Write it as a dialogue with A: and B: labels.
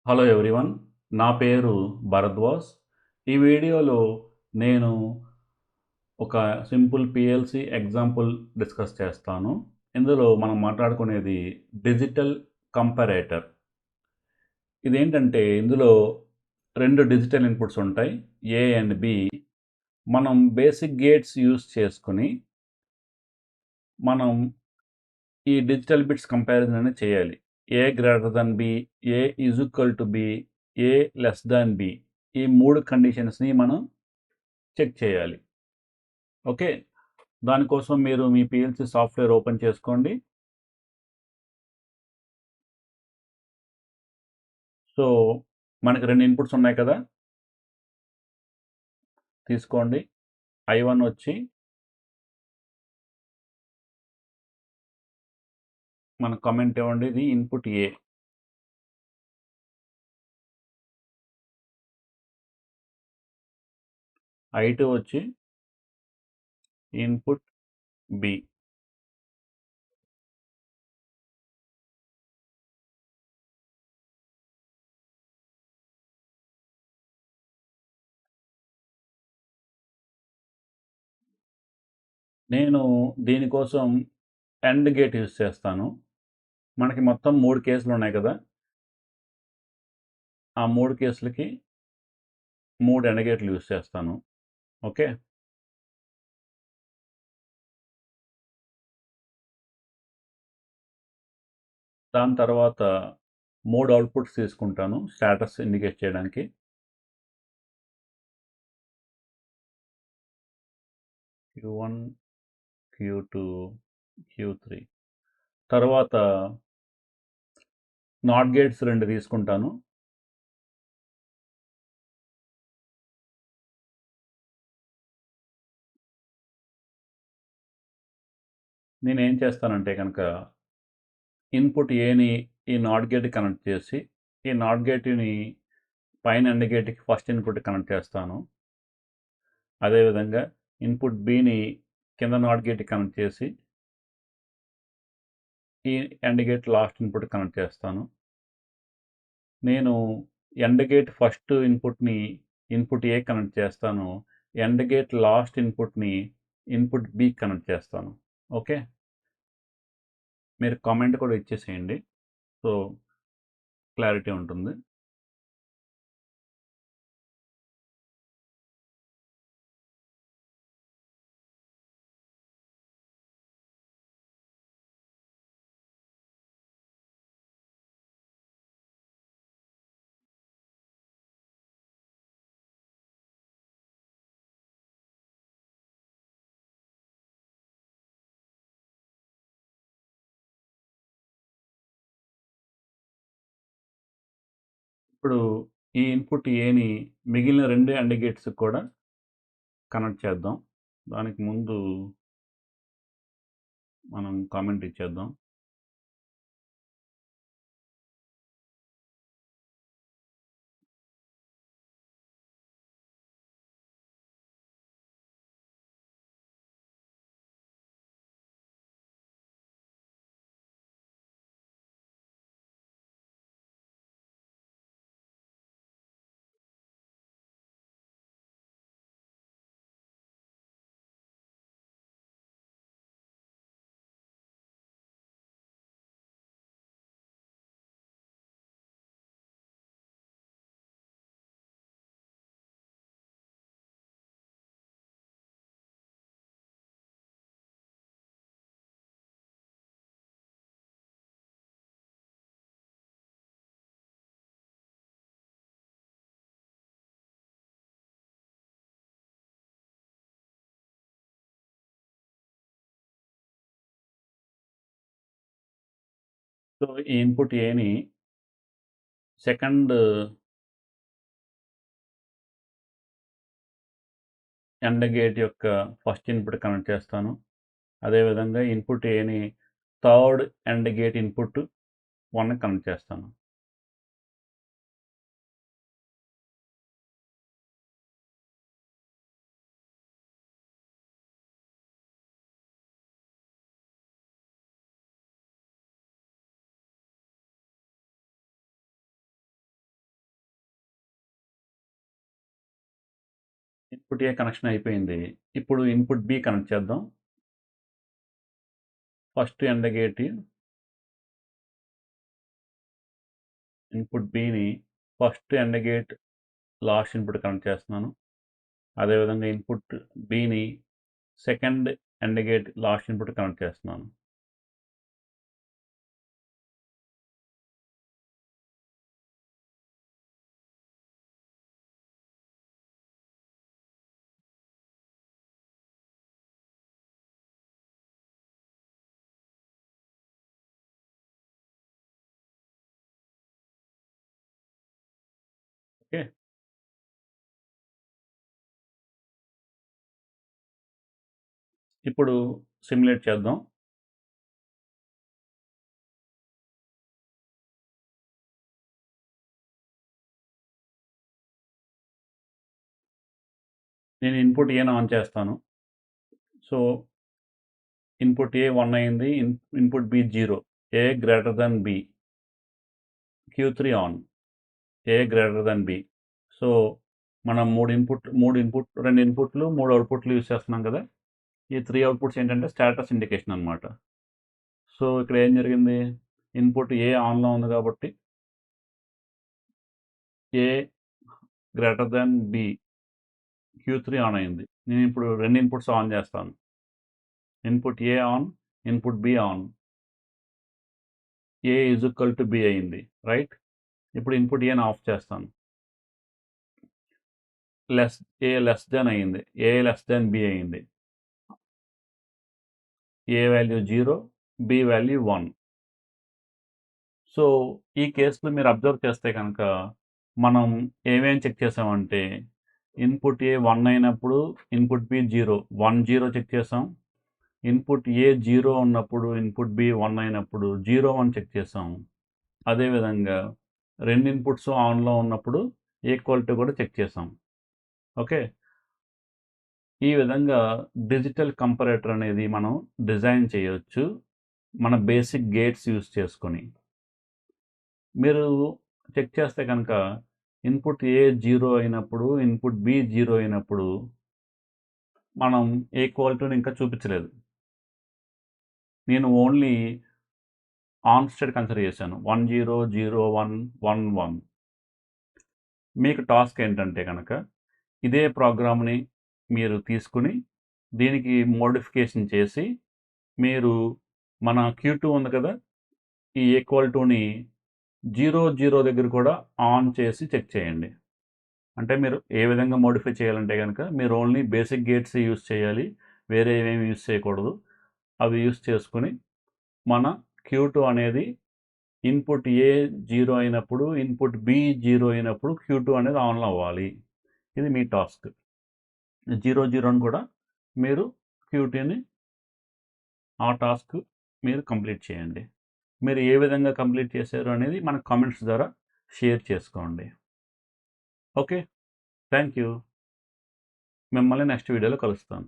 A: Hello everyone. నా పేరు భరద్వాజ్. ఈ వీడియోలో నేను ఒక సింపుల్ పిఎల్సి ఎగ్జాంపుల్ డిస్కస్ చేస్తాను. ఇందులో మనం మాట్లాడుకునేది డిజిటల్ కంపారేటర్. ఇదేంటంటే ఇందులో 2 డిజిటల్ ఇన్పుట్స్ ఉంటాయి, ఏ అండ్ బి. మనం బేసిక్ గేట్స్ యూస్ చేసుకుని మనం ఈ డిజిటల్ బిట్స్ కంపారిజన్ అనేది చేయాలి. A greater than B, A is equal to B, A less than B. ఈ 3 కండిషన్స్ని మనం చెక్ చేయాలి. ఓకే, దానికోసం మీరు మీ పిఎల్సి సాఫ్ట్వేర్ ఓపెన్ చేసుకోండి. సో మనకి 2 ఇన్పుట్స్ ఉన్నాయి కదా, తీసుకోండి. I1 వచ్చి మన కామెంట్ ఇవ్వండి, ఇది ఇన్పుట్ ఏ. I2 వచ్చి ఇన్పుట్ బి. నేను దీనికోసం ఎండ్ గేట్ యూస్ చేస్తాను. మనకి మొత్తం 3 కేసులు ఉన్నాయి కదా, ఆ 3 కేసులకి 3 ఎండ్ గేట్లు యూస్ చేస్తాను. ఓకే, దాని తర్వాత 3 అవుట్పుట్స్ తీసుకుంటాను స్టేటస్ ఇండికేట్ చేయడానికి. Q1, Q2, Q3. తర్వాత నాట్ గేట్స్ 2 తీసుకుంటాను. నేను ఏం చేస్తానంటే కనుక ఇన్పుట్ ఏని ఈ నాట్ గేట్ కనెక్ట్ చేసి, ఈ నాట్ గేట్ని పైన ఎండ్ గేట్కి ఫస్ట్ ఇన్పుట్ కనెక్ట్ చేస్తాను. అదేవిధంగా ఇన్పుట్ బిని కింద నాట్ గేట్ కనెక్ట్ చేసి ఈ and gate last input connect చేస్తాను. నేను ఎండ్ గేట్ ఫస్ట్ ఇన్పుట్ని ఇన్పుట్ ఏ కనెక్ట్ చేస్తాను, ఎండ్ గేట్ లాస్ట్ ఇన్పుట్ని ఇన్పుట్ బి కనెక్ట్ చేస్తాను. ఓకే, మీరు కామెంట్ కూడా ఇచ్చేసేయండి, సో క్లారిటీ ఉంటుంది. ఇప్పుడు ఈ ఇన్పుట్ ఏని మిగిలిన 2 ఎండ్ గేట్స్ కూడా కనెక్ట్ చేద్దాం. దానికి ముందు మనం కామెంట్ ఇచ్చేద్దాం. సో ఈ ఇన్పుట్ ఏని సెకండ్ ఎండ్ గేట్ యొక్క ఫస్ట్ ఇన్పుట్ కనెక్ట్ చేస్తాను. అదేవిధంగా ఇన్పుట్ ఏని third and gate input 1 connect చేస్తాను. ఇన్పుట్ ఏ కనెక్షన్ అయిపోయింది. ఇప్పుడు ఇన్పుట్ బి కనెక్ట్ చేద్దాం. ఫస్ట్ ఎండ్ గేట్ ఇన్పుట్ బిని first and gate last input connect చేస్తున్నాను. అదేవిధంగా ఇన్పుట్ బిని second and gate last input connect చేస్తున్నాను. ఓకే, ఇప్పుడు సిమ్యులేట్ చేద్దాం. నేను ఇన్పుట్ ఏని ఆన్ చేస్తాను. సో ఇన్పుట్ ఏ 1 అయింది, input B 0, A greater than B, Q3 on, A greater than B. So మనం రెండు ఇన్పుట్లు 3 అవుట్పుట్లు యూస్ చేస్తున్నాం కదా. ఈ 3 అవుట్పుట్స్ ఏంటంటే స్టేటస్ ఇండికేషన్ అనమాట. సో ఇక్కడ ఏం జరిగింది, ఇన్పుట్ ఏ ఆన్లో ఉంది కాబట్టి A greater than B, Q3 on అయింది. నేను ఇప్పుడు రెండు ఇన్పుట్స్ ఆన్ చేస్తాను. Input A on, input B on, A is equal to B అయింది, రైట్. ఇప్పుడు ఇన్పుట్ ఏని ఆఫ్ చేస్తాను. ఏ లెస్ దెన్ అయింది, ఏ లెస్ దెన్ బి అయింది. ఏ వాల్యూ 0, బి వాల్యూ 1. సో ఈ కేసులో మీరు అబ్జర్వ్ చేస్తే కనుక మనం ఏమేం చెక్ చేసామంటే ఇన్పుట్ ఏ 1 అయినప్పుడు ఇన్పుట్ బి 0, 1 0 చెక్ చేసాం. ఇన్పుట్ ఏ 0 ఉన్నప్పుడు ఇన్పుట్ బి 1 అయినప్పుడు 0 1 చెక్ చేసాం. అదేవిధంగా రెండు ఇన్పుట్స్ ఆన్లో ఉన్నప్పుడు ఈక్వల్ టు కూడా చెక్ చేసాం. ఓకే, ఈ విధంగా డిజిటల్ కంపారేటర్ అనేది మనం డిజైన్ చేయొచ్చు మన బేసిక్ గేట్స్ యూస్ చేసుకొని. మీరు చెక్ చేస్తే కనుక ఇన్పుట్ ఏ 0 అయినప్పుడు ఇన్పుట్ బి 0 అయినప్పుడు మనం ఈక్వల్ టు ఇంకా చూపించలేదు. నేను ఓన్లీ ఆన్ స్టేట్ కన్సిడర్ చేశాను, 1 0 0 1 1 1. మీకు టాస్క్ ఏంటంటే కనుక ఇదే ప్రోగ్రామ్ని మీరు తీసుకుని దీనికి మోడిఫికేషన్ చేసి మీరు మన Q2 ఉంది కదా, ఈ ఈక్వల్ టుని 0 0 దగ్గర కూడా ఆన్ చేసి చెక్ చేయండి. అంటే మీరు ఏ విధంగా మోడిఫై చేయాలంటే కనుక మీరు ఓన్లీ బేసిక్ గేట్స్ యూస్ చేయాలి, వేరే ఏమేమి యూస్ చేయకూడదు. అవి యూస్ చేసుకుని మన Q2 అనేది ఇన్పుట్ ఏ 0 అయినప్పుడు ఇన్పుట్ బి 0 అయినప్పుడు Q2 అనేది ఆన్లో అవ్వాలి. ఇది మీ టాస్క్. 0 0 కూడా మీరు Q2ని ఆ టాస్క్ మీరు కంప్లీట్ చేయండి. మీరు ఏ విధంగా కంప్లీట్ చేశారు అనేది మన కామెంట్స్ ద్వారా షేర్ చేసుకోండి. Okay, thank you. మిమ్మల్ని నెక్స్ట్ వీడియోలో కలుస్తాను.